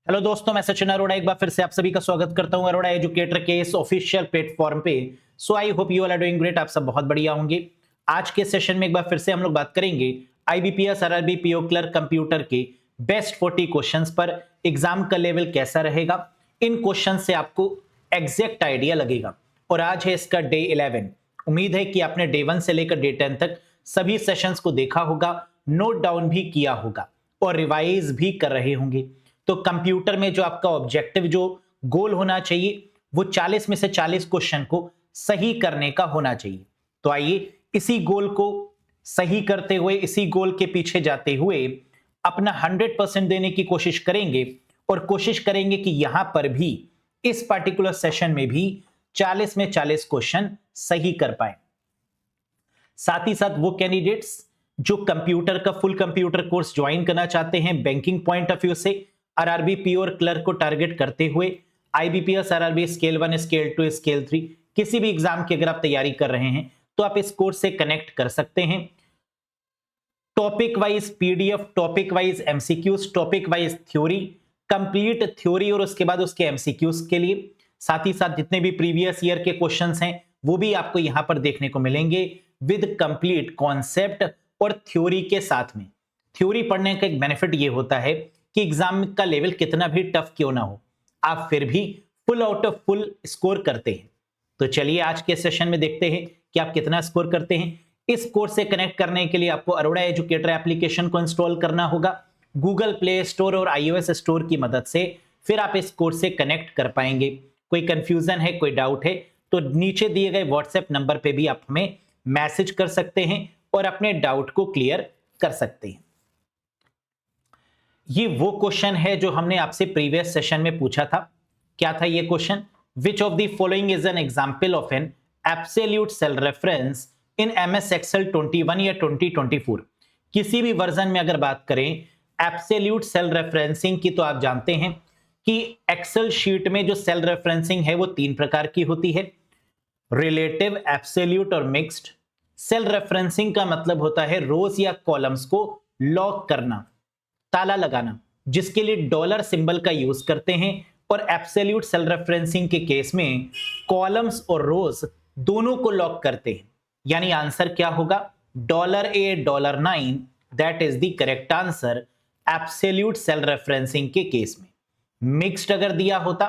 Hello दोस्तों, मैं सचिन अरोड़ा एक बार फिर से आप सभी का स्वागत करता हूं अरोड़ा एजुकेटर के इस ऑफिशियल प्लेटफॉर्म पे। So I hope you all are doing great. आप सब बहुत बढ़िया होंगे। आज के सेशन में एक बार फिर से हम लोग बात करेंगे IBPS RRB PO clerk computer के बेस्ट 40 क्वेश्चंस पर। एग्जाम का लेवल कैसा रहेगा, इन क्वेश्चन से आपको एग्जैक्ट आइडिया लगेगा। और आज है इसका डे 11। उम्मीद है कि आपने डे 1 से लेकर डे 10 तक सभी सेशंस को देखा होगा, नोट डाउन भी किया होगा और रिवाइज भी कर रहे होंगे। तो कंप्यूटर में जो आपका ऑब्जेक्टिव, जो गोल होना चाहिए, वो 40 में से 40 क्वेश्चन को सही करने का होना चाहिए। तो आइए इसी गोल को सही करते हुए, इसी गोल के पीछे जाते हुए अपना 100% देने की कोशिश करेंगे और कोशिश करेंगे कि यहां पर भी, इस पार्टिकुलर सेशन में भी 40 में 40 क्वेश्चन सही कर पाए। साथ ही साथ वो कैंडिडेट्स जो कंप्यूटर का फुल कंप्यूटर कोर्स ज्वाइन करना चाहते हैं, बैंकिंग पॉइंट ऑफ व्यू से आरआरबी पीओ और क्लर्क को टारगेट करते हुए, IBPS RRB scale 1, scale 2, scale 3 किसी भी एग्जाम की अगर आप तैयारी कर रहे हैं तो आप इस कोर्स से कनेक्ट कर सकते हैं। Topic wise PDF, topic wise MCQs, topic wise theory, complete theory और उसके बाद उसके एमसीक्यूज के लिए, साथ ही साथ जितने भी प्रीवियस ईयर के क्वेश्चंस हैं वो भी आपको यहां पर देखने को मिलेंगे विद कंप्लीट कॉन्सेप्ट और थ्योरी के साथ में। थ्योरी पढ़ने का एक बेनिफिट ये होता है कि एग्जाम का लेवल कितना भी टफ क्यों ना हो, आप फिर भी full out of full score करते हैं। तो चलिए आज के सेशन में देखते हैं कि आप कितना स्कोर करते हैं। इस कोर्स से कनेक्ट करने के लिए आपको अरोड़ा एजुकेटर एप्लीकेशन को इंस्टॉल करना होगा गूगल प्ले स्टोर और iOS स्टोर की मदद से। फिर आप इस कोर्स से कनेक्ट कर पाएंगे। कोई कंफ्यूजन है, कोई डाउट है तो नीचे दिए गए व्हाट्सएप नंबर पे भी आप हमें मैसेज कर सकते हैं और अपने डाउट को क्लियर कर सकते हैं। ये वो क्वेश्चन है जो हमने आपसे प्रीवियस सेशन में पूछा था। क्या था ये question? Which of the following is an example of an absolute cell reference in MS Excel 21 या 2024। किसी भी वर्जन में अगर बात करें एब्सोल्यूट सेल रेफरेंसिंग की, तो आप जानते हैं कि एक्सेल शीट में जो सेल रेफरेंसिंग है वो 3 प्रकार की होती है, रिलेटिव, एब्सोल्यूट और मिक्स्ड। सेल रेफरेंसिंग का मतलब होता है रोज या कॉलम्स को लॉक करना, ताला लगाना, जिसके लिए डॉलर सिंबल का यूज करते हैं। और एब्सोल्यूट सेल रेफरेंसिंग के केस में कॉलम्स और रोज दोनों को लॉक करते हैं। यानी आंसर क्या होगा? $8, $9, that is the correct answer absolute cell referencing के केस में। मिक्स्ड अगर दिया होता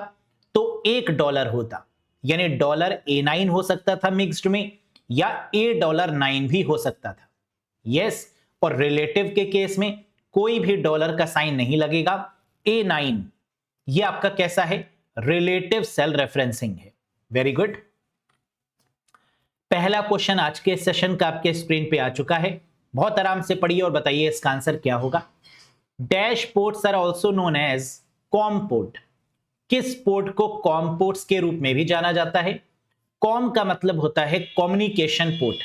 तो $1 होता, यानी $A9 हो सकता था मिक्स्ड में, या $9 भी हो सकता था। यस, और रिलेटिव के केस में कोई भी डॉलर का साइन नहीं लगेगा। A9 ये आपका कैसा है? रिलेटिव सेल रेफरेंसिंग है। Very good. पहला क्वेश्चन आज के सेशन का आपके स्क्रीन पे आ चुका है। बहुत आराम से पढ़िए और बताइए इसका आंसर क्या होगा। Dash ports are also known as com port. किस पोर्ट को कॉम पोर्ट्स के रूप में भी जाना जाता है? कॉम का मतलब होता है communication port.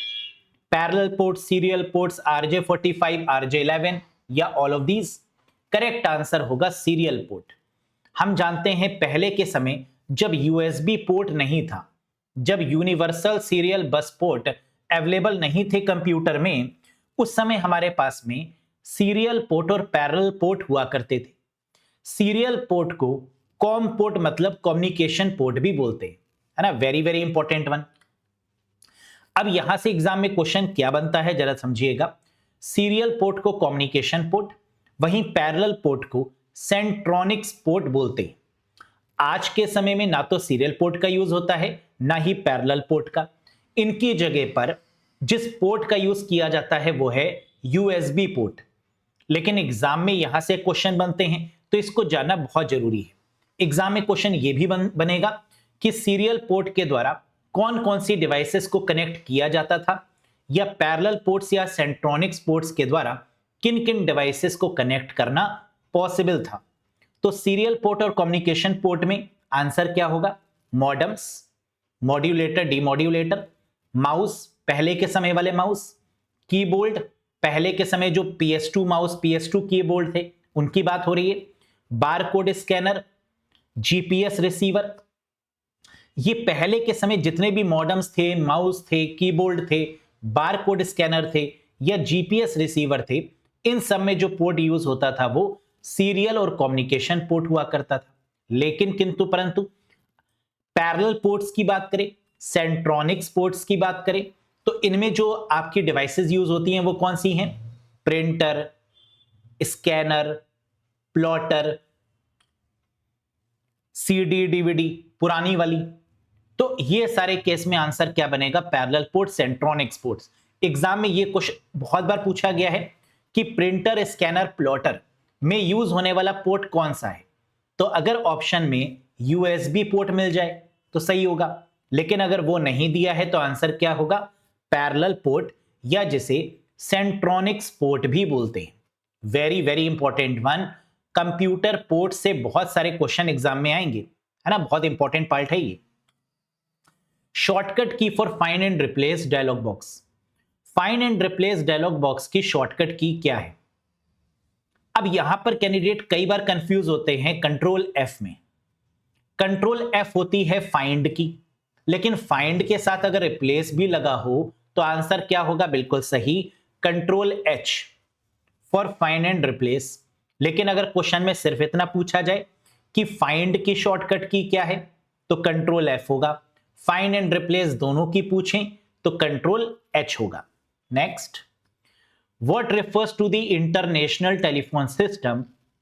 Parallel port, serial ports, RJ45, RJ11 या all of these? Correct answer होगा सीरियल पोर्ट। हम जानते हैं पहले के समय जब USB पोर्ट नहीं था, जब universal serial bus port available नहीं थे कंप्यूटर में, उस समय हमारे पास में सीरियल पोर्ट और पैरेलल पोर्ट हुआ करते थे। सीरियल पोर्ट को कॉम पोर्ट मतलब कम्युनिकेशन पोर्ट भी बोलते हैं, है ना। Very very important one. अब यहां से एग्जाम में क्वेश्चन क्या बनता है जरा समझिएगा। सीरियल पोर्ट को कम्युनिकेशन पोर्ट, वहीं पैरेलल पोर्ट को सेंट्रोनिक्स पोर्ट बोलते हैं। आज के समय में ना तो सीरियल पोर्ट का यूज होता है ना ही पैरेलल पोर्ट का। इनकी जगह पर जिस पोर्ट का यूज किया जाता है वो है USB पोर्ट। लेकिन एग्जाम में यहां से क्वेश्चन बनते हैं तो इसको जानना बहुत जरूरी है। एग्जाम में क्वेश्चन ये भी बनेगा कि सीरियल पोर्ट के द्वारा कौन कौन सी डिवाइसेस को कनेक्ट किया जाता था, या पैरेलल पोर्ट्स या सेंट्रोनिक्स पोर्ट्स के द्वारा किन किन डिवाइसेस को कनेक्ट करना पॉसिबल था। तो सीरियल पोर्ट और कम्युनिकेशन पोर्ट में आंसर क्या होगा? मॉडम्स, मॉड्यूलेटर, डीमॉड्यूलेटर, माउस, पहले के समय वाले माउस, कीबोर्ड, पहले के समय जो PS2 माउस, PS2 कीबोर्ड थे उनकी बात हो रही है, बारकोड स्कैनर, GPS रिसीवर। ये पहले के समय जितने भी मॉडम्स थे, माउस थे, कीबोर्ड थे, बारकोड स्कैनर थे या GPS रिसीवर थे, इन सब में जो पोर्ट यूज होता था वो सीरियल और कम्युनिकेशन पोर्ट हुआ करता था। लेकिन किंतु परंतु पैरेलल पोर्ट्स की बात करें, सेंट्रोनिक्स पोर्ट्स की बात करें, तो इनमें जो आपकी डिवाइसेस यूज होती हैं वो कौन सी हैं? Printer, scanner, plotter, CD DVD पुरानी वाली। तो ये सारे केस में आंसर क्या बनेगा? Parallel port, Centronics ports. Exam में ये क्वेश्चन बहुत बार पूछा गया है कि प्रिंटर, स्कैनर, प्लॉटर में यूज होने वाला पोर्ट कौन सा है। तो अगर ऑप्शन में यूएसबी पोर्ट मिल जाए तो सही होगा, लेकिन अगर वो नहीं दिया है तो आंसर क्या होगा? पैरेलल पोर्ट, या जिसे सेंट्रोनिक्स पोर्ट भी बोलते हैं। Very very important one. Computer port से बहुत सारे क्वेश्चन एग्जाम में आएंगे, है ना, बहुत इंपॉर्टेंट पार्ट है ये। शॉर्टकट की for find and replace dialog box. Find and replace dialog box की शॉर्टकट की क्या है? अब यहां पर कैंडिडेट कई बार कंफ्यूज होते हैं कंट्रोल एफ में। कंट्रोल एफ होती है फाइंड की, लेकिन फाइंड के साथ अगर रिप्लेस भी लगा हो तो आंसर क्या होगा? बिल्कुल सही, control H for find and replace. लेकिन अगर क्वेश्चन में सिर्फ इतना पूछा जाए कि फाइंड की शॉर्टकट की क्या है तो कंट्रोल एफ होगा, फाइंड एंड रिप्लेस दोनों की पूछें तो कंट्रोल एच होगा। Next, what refers to the international telephone system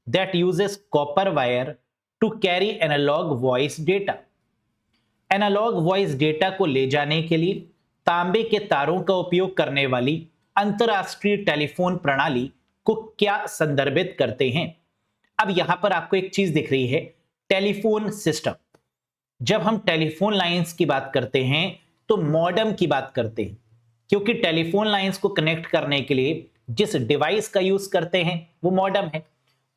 that uses copper wire to carry analog voice data? Analog voice data को ले जाने के लिए तांबे के तारों का उपयोग करने वाली अंतरराष्ट्रीय टेलीफोन प्रणाली को क्या संदर्भित करते हैं? अब यहां पर आपको एक चीज दिख रही है, टेलीफोन सिस्टम। जब हम टेलीफोन लाइंस की बात करते हैं तो मॉडेम की बात करते हैं, क्योंकि टेलीफोन लाइंस को कनेक्ट करने के लिए जिस डिवाइस का यूज करते हैं वो मॉडेम है,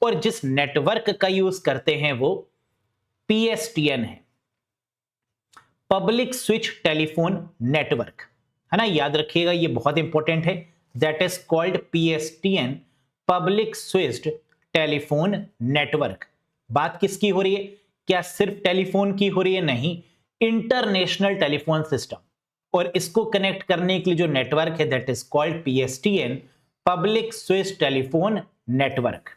और जिस नेटवर्क का यूज करते हैं वो पीएसटीएन है, पब्लिक स्विच टेलीफोन नेटवर्क, है ना। याद रखिएगा, ये बहुत इंपॉर्टेंट है। That is called PSTN, public switched telephone network. बात किसकी हो रही है? क्या सिर्फ टेलीफोन की हो रही है? नहीं, इंटरनेशनल टेलीफोन सिस्टम। और इसको कनेक्ट करने के लिए जो नेटवर्क है that is called PSTN, public switch telephone network.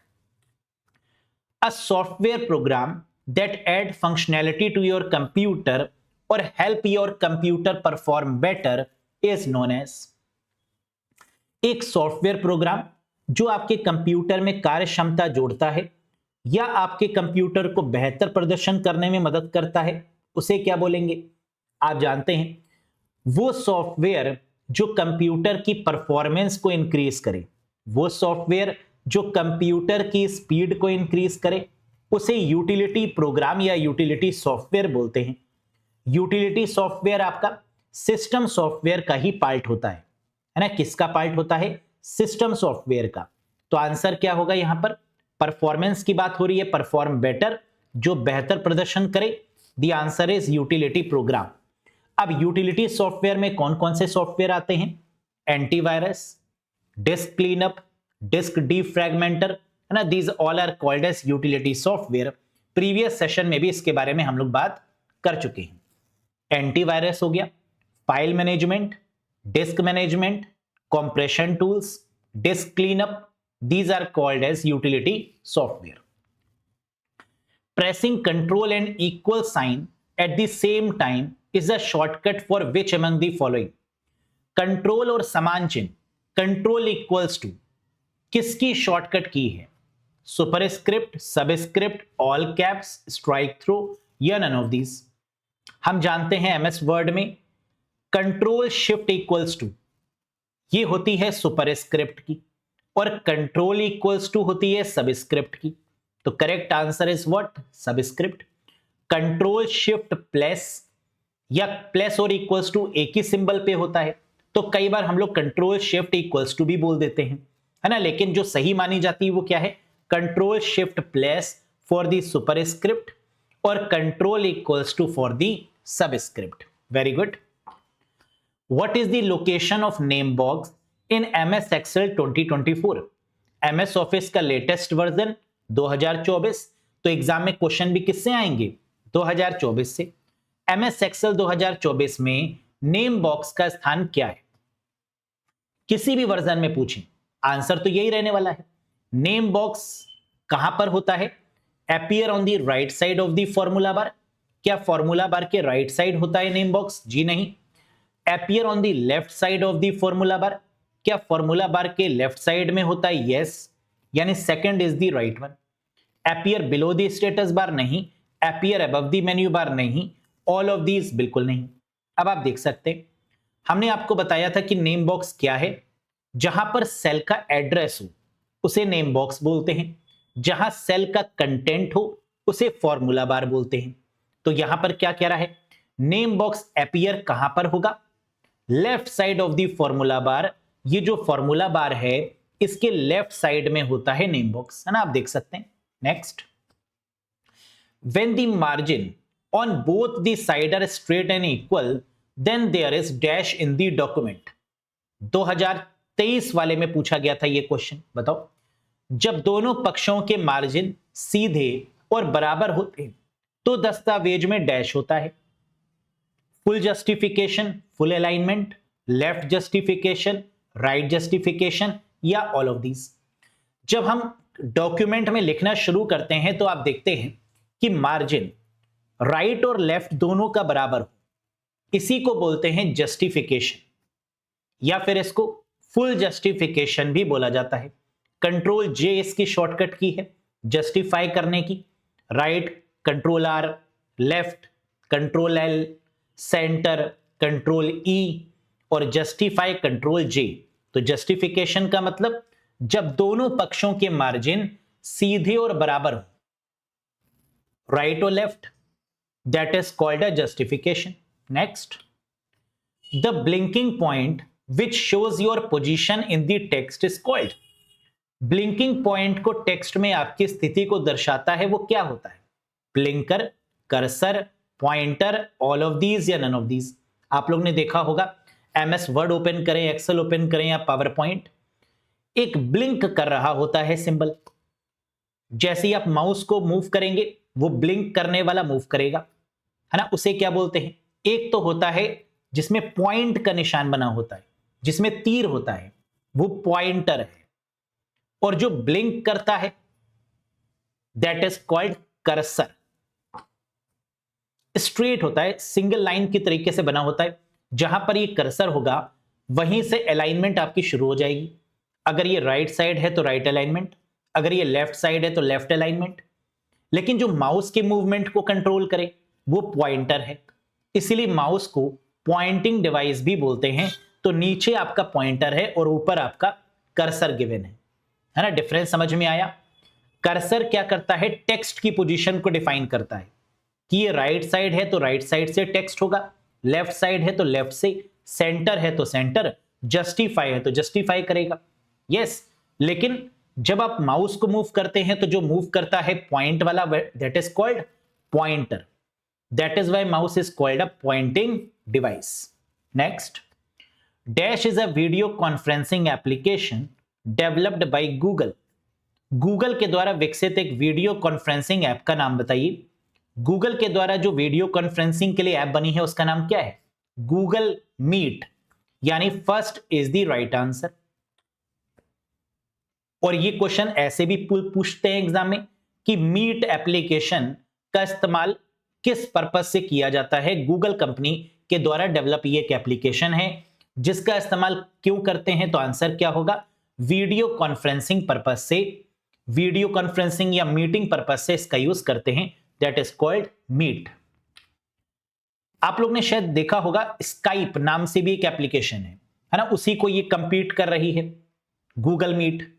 A software program that add functionality to your computer और help your computer perform better is known as. एक सॉफ्टवेयर प्रोग्राम जो आपके कंप्यूटर में कार्य क्षमता जोड़ता है या आपके कंप्यूटर को बेहतर प्रदर्शन करने में मदद करता है, उसे क्या बोलेंगे? आप जानते हैं, वो सॉफ्टवेयर जो कंप्यूटर की परफॉर्मेंस को इंक्रीज करे, वो सॉफ्टवेयर जो कंप्यूटर की स्पीड को इंक्रीज करे, उसे यूटिलिटी प्रोग्राम या यूटिलिटी सॉफ्टवेयर बोलते हैं। यूटिलिटी सॉफ्टवेयर आपका सिस्टम सॉफ्टवेयर का ही पार्ट होता है ना। किसका पार्ट होता है? सिस्टम सॉफ्टवेयर का। तो आंसर क्या होगा? यहां पर परफॉर्मेंस की बात हो रही है, परफॉर्म बेटर, जो बेहतर प्रदर्शन करे। The answer is utility program. अब यूटिलिटी सॉफ्टवेयर में कौन कौन से सॉफ्टवेयर आते हैं? Antivirus, disk cleanup, disk defragmenter, है ना। These all are called as utility software. Previous session में भी इसके बारे में हम लोग बात कर चुके हैं। एंटीवायरस हो गया, file management, disc management, compression tools, disc cleanup, these are called as utility software. Pressing control and equal sign at the same time is a shortcut for which among the following? Control और समान चिन्ह, control equals to, किसकी shortcut की है? Superscript, subscript, all caps, strike through, या none of these? हम जानते हैं एमएस वर्ड में कंट्रोल शिफ्ट इक्वल्स टू ये होती है सुपरस्क्रिप्ट की, और कंट्रोल इक्वल्स टू होती है सबस्क्रिप्ट की। तो correct answer is what? Subscript. Control shift plus या प्लस और इक्वल्स टू एक ही सिंबल पे होता है, तो कई बार हम लोग कंट्रोल शिफ्ट इक्वल्स टू भी बोल देते हैं, है ना। लेकिन जो सही मानी जाती है वो क्या है? Control shift plus for the superscript और control equals to for the subscript. Very good. What is the location of name box in MS Excel 2024? MS office का लेटेस्ट वर्जन 2024। तो एग्जाम में क्वेश्चन भी किससे आएंगे? 2024 से। MS Excel 2024 में name box का स्थान क्या है? किसी भी वर्जन में पूछें, आंसर तो यही रहने वाला है। नेम बॉक्स कहां पर होता है? Appear on the right side of the formula bar. क्या फॉर्मूला बार के राइट साइड होता है नेम बॉक्स? जी नहीं। Appear on the left side of the formula bar. क्या फॉर्मूला बार के लेफ्ट साइड में होता है? यस, यानी second is the right one. Appear below the status bar नहीं, appear above the menu bar नहीं, ऑल ऑफ दीज बिल्कुल नहीं। अब आप देख सकते हैं, हमने आपको बताया था कि नेम बॉक्स क्या है। जहां पर सेल का एड्रेस हो उसे नेम बॉक्स बोलते हैं, जहां सेल का कंटेंट हो उसे फॉर्मूला बार बोलते हैं। तो यहां पर क्या कह रहा है? नेम बॉक्स अपीयर कहां पर होगा? Left side of the formula बार। ये जो फॉर्मूला बार है इसके लेफ्ट साइड में होता है नेम बॉक्स, है ना? आप देख सकते हैं। Next, when the margin on both the side are straight and equal, then there is dash in the document। 2023 वाले में पूछा गया था ये क्वेश्चन। बताओ, जब दोनों पक्षों के मार्जिन सीधे और बराबर होते हैं तो दस्तावेज में डैश होता है। Full justification, full alignment, left justification, right justification या ऑल ऑफ दीज। जब हम डॉक्यूमेंट में लिखना शुरू करते हैं तो आप देखते हैं कि मार्जिन राइट और लेफ्ट दोनों का बराबर हो, इसी को बोलते हैं जस्टिफिकेशन, या फिर इसको फुल जस्टिफिकेशन भी बोला जाता है। कंट्रोल जे इसकी शॉर्टकट की है जस्टिफाई करने की। Right control R, left control L, centre control E और जस्टिफाई कंट्रोल जे। तो जस्टिफिकेशन का मतलब जब दोनों पक्षों के मार्जिन सीधे और बराबर हो, राइट और left, that is called a justification. Next, the blinking point which shows your position in the text is called. Blinking point को टेक्स्ट में आपकी स्थिति को दर्शाता है, वो क्या होता है? Blinker, cursor, pointer, all of these या नन ऑफ दीज। आप लोग ने देखा होगा, एमएस वर्ड ओपन करें, एक्सेल ओपन करें या पावर पॉइंट, एक ब्लिंक कर रहा होता है सिंबल। जैसे ही आप माउस को मूव करेंगे वो ब्लिंक करने वाला मूव करेगा, है ना? उसे क्या बोलते हैं? एक तो होता है जिसमें पॉइंट का निशान बना होता है, जिसमें तीर होता है, वो पॉइंटर है। और जो ब्लिंक करता है that is called cursor. Straight होता है, सिंगल लाइन की तरीके से बना होता है। जहां पर ये कर्सर होगा वहीं से अलाइनमेंट आपकी शुरू हो जाएगी। अगर ये राइट साइड है तो राइट अलाइनमेंट, अगर ये लेफ्ट साइड है तो लेफ्ट अलाइनमेंट। लेकिन जो माउस के मूवमेंट को कंट्रोल करे वो पॉइंटर है, इसीलिए माउस को पॉइंटिंग डिवाइस भी बोलते हैं। तो नीचे आपका पॉइंटर है और ऊपर आपका कर्सर गिवन है ना? डिफरेंस समझ में आया? कर्सर क्या करता है? टेक्स्ट की पोजीशन को डिफाइन करता है कि ये राइट साइड है तो राइट साइड से टेक्स्ट होगा, लेफ्ट साइड है तो लेफ्ट से, सेंटर है तो सेंटर, जस्टिफाई है तो जस्टिफाई करेगा। यस, लेकिन जब आप माउस को मूव करते हैं तो जो मूव करता है पॉइंट वाला, that is called pointer. That is why mouse is called a pointing device. Next, dash is a video conferencing application developed by Google. Google के द्वारा विकसित एक वीडियो कॉन्फ्रेंसिंग ऐप का नाम बताइए। गूगल के द्वारा जो वीडियो कॉन्फ्रेंसिंग के लिए ऐप बनी है उसका नाम क्या है? गूगल मीट, यानी first is the right answer. और ये क्वेश्चन ऐसे भी पूछते हैं एग्जाम में कि मीट एप्लीकेशन का इस्तेमाल किस पर्पस से किया जाता है। गूगल कंपनी के द्वारा डेवलप ये एक एप्लीकेशन है जिसका इस्तेमाल क्यों करते हैं? तो आंसर क्या होगा? वीडियो कॉन्फ्रेंसिंग पर्पस से, वीडियो कॉन्फ्रेंसिंग या मीटिंग पर्पस से इसका यूज करते हैं, दैट इज कॉल्ड मीट। आप लोग ने शायद देखा होगा स्काइप नाम से भी एक एप्लीकेशन है ना? उसी को ये कंपीट कर रही है, Google Meet.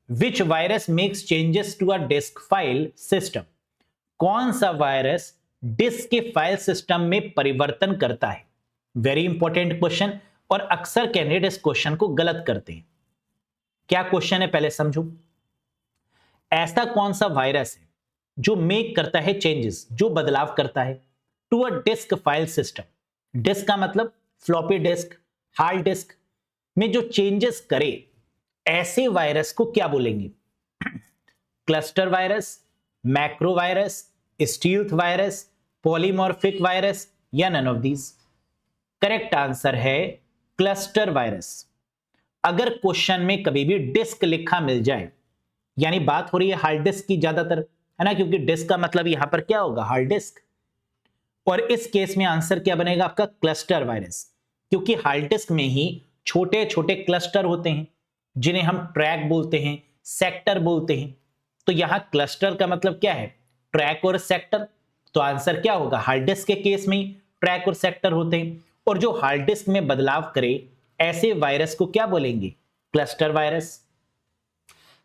Which virus makes changes to a disk file system. कौन सा वायरस डिस्क के फाइल सिस्टम में परिवर्तन करता है? वेरी इंपॉर्टेंट क्वेश्चन, और अक्सर कैंडिडेट इस क्वेश्चन को गलत करते हैं। क्या क्वेश्चन है पहले समझो। ऐसा कौन सा वायरस है जो मेक करता है चेंजेस, जो बदलाव करता है to a disk file system. Disk का मतलब फ्लॉपी डिस्क, हार्ड डिस्क में जो चेंजेस करे, ऐसे वायरस को क्या बोलेंगे? Cluster virus, macro virus, stealth virus, polymorphic virus या none of these. Correct answer है क्लस्टर वायरस। अगर क्वेश्चन में कभी भी डिस्क लिखा मिल जाए यानी बात हो रही है हार्ड डिस्क की ज्यादातर, है ना, क्योंकि डिस्क का मतलब यहां पर क्या होगा, हार्ड डिस्क। और इस केस में आंसर क्या बनेगा आपका, क्लस्टर वायरस, क्योंकि हार्ड डिस्क में ही छोटे छोटे क्लस्टर होते हैं जिन्हें हम ट्रैक बोलते हैं, सेक्टर बोलते हैं। तो यहां क्लस्टर का मतलब क्या है, ट्रैक और सेक्टर। तो आंसर क्या होगा, हार्ड डिस्क के केस में ट्रैक और सेक्टर होते हैं, और जो हार्ड डिस्क में बदलाव करे ऐसे वायरस को क्या बोलेंगे, क्लस्टर वायरस।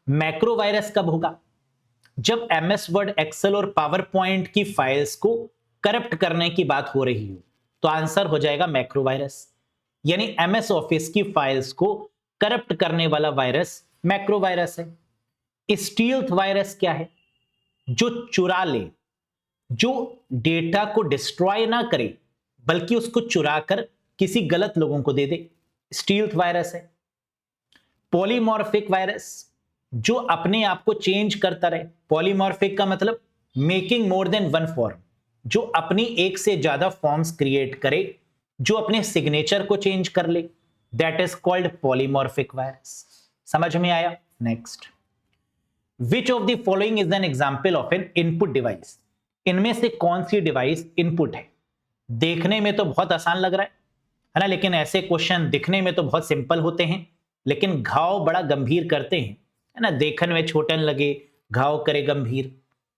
मैक्रो वायरस कब होगा, जब एमएस वर्ड, एक्सेल और पावर पॉइंट की फाइल्स को करप्ट करने की बात हो रही हो, तो आंसर हो जाएगा मैक्रो वायरस। यानी एमएस ऑफिस की फाइल्स को करप्ट करने वाला वायरस मैक्रो वायरस है। स्टील्थ वायरस क्या है, जो चुरा ले, जो डेटा को डिस्ट्रॉय ना करे बल्कि उसको चुरा कर किसी गलत लोगों को दे दे, स्टील्थ वायरस है। पॉलीमॉर्फिक वायरस, जो अपने आप को चेंज करता रहे, पॉलीमॉर्फिक का मतलब making more than one form, जो अपनी एक से ज्यादा फॉर्म्स क्रिएट करे, जो अपने सिग्नेचर को चेंज कर ले, that is called polymorphic virus. समझ में आया। Next, which of the following is an example of N input device, इनमें से कौन सी डिवाइस इनपुट है। देखने में तो बहुत आसान लग रहा है ना, लेकिन ऐसे क्वेश्चन दिखने में तो बहुत सिंपल होते हैं लेकिन घाव बड़ा गंभीर करते हैं, है ना, देखने में छोटन लगे घाव करे गंभीर।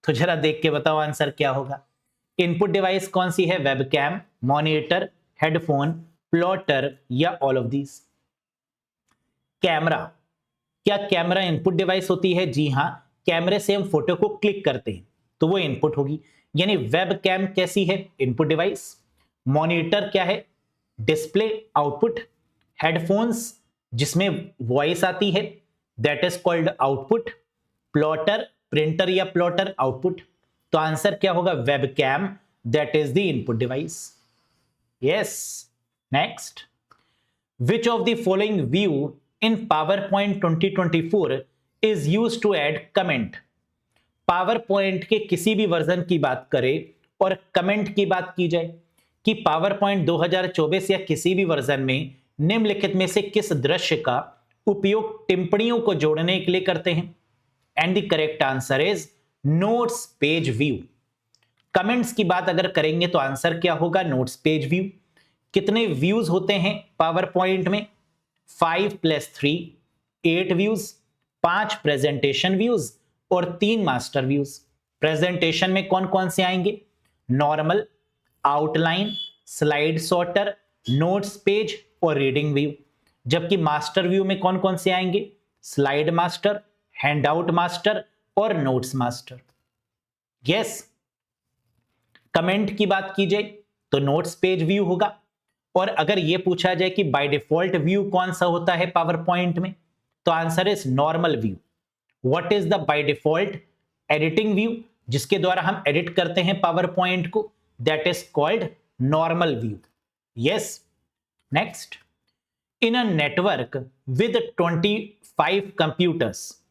तो जरा देख के बताओ आंसर क्या होगा। इनपुट डिवाइस कौन सी है, वेबकैम, मॉनिटर, हेडफोन, प्लॉटर या ऑल ऑफ दीज। कैमरा, क्या कैमरा इनपुट डिवाइस होती है, जी हां, कैमरे से हम फोटो को क्लिक करते हैं तो वो इनपुट होगी, यानी वेबकैम कैसी है, इनपुट डिवाइस। मॉनिटर क्या है, डिस्प्ले, आउटपुट। हेडफोन्स जिसमें वॉइस आती है, that is called output. Plotter, printer या प्लॉटर, आउटपुट। तो आंसर क्या होगा, webcam, that is the input device. Yes. Next, which of the following view in PowerPoint 2024 is used to add comment। PowerPoint के किसी भी version की बात करें और कमेंट की बात की जाए कि PowerPoint 2024 या किसी भी वर्जन में निम्नलिखित में से किस दृश्य का उपयोग टिप्पणियों को जोड़ने के लिए करते हैं, and the correct answer is notes page view. Comments की बात अगर करेंगे तो आंसर क्या होगा, नोट्स पेज व्यू। कितने व्यूज होते हैं पावर पॉइंट में, 5 + 3 8 व्यूज, 5 प्रेजेंटेशन व्यूज और 3 मास्टर व्यूज। प्रेजेंटेशन में कौन कौन से आएंगे, normal, outline, slide sorter, notes page और रीडिंग व्यू। जबकि मास्टर व्यू में कौन कौन से आएंगे, स्लाइड मास्टर, हैंडआउट मास्टर और नोट्स मास्टर। यस। कमेंट की बात की जाए तो नोट्स पेज व्यू होगा, और अगर यह पूछा जाए कि बाय डिफॉल्ट व्यू कौन सा होता है पावर पॉइंट में, तो answer is normal view. What is the by default editing view, जिसके द्वारा हम एडिट करते हैं पावर पॉइंट को, that is called normal view. Yes. Next, in a network with 25 computers,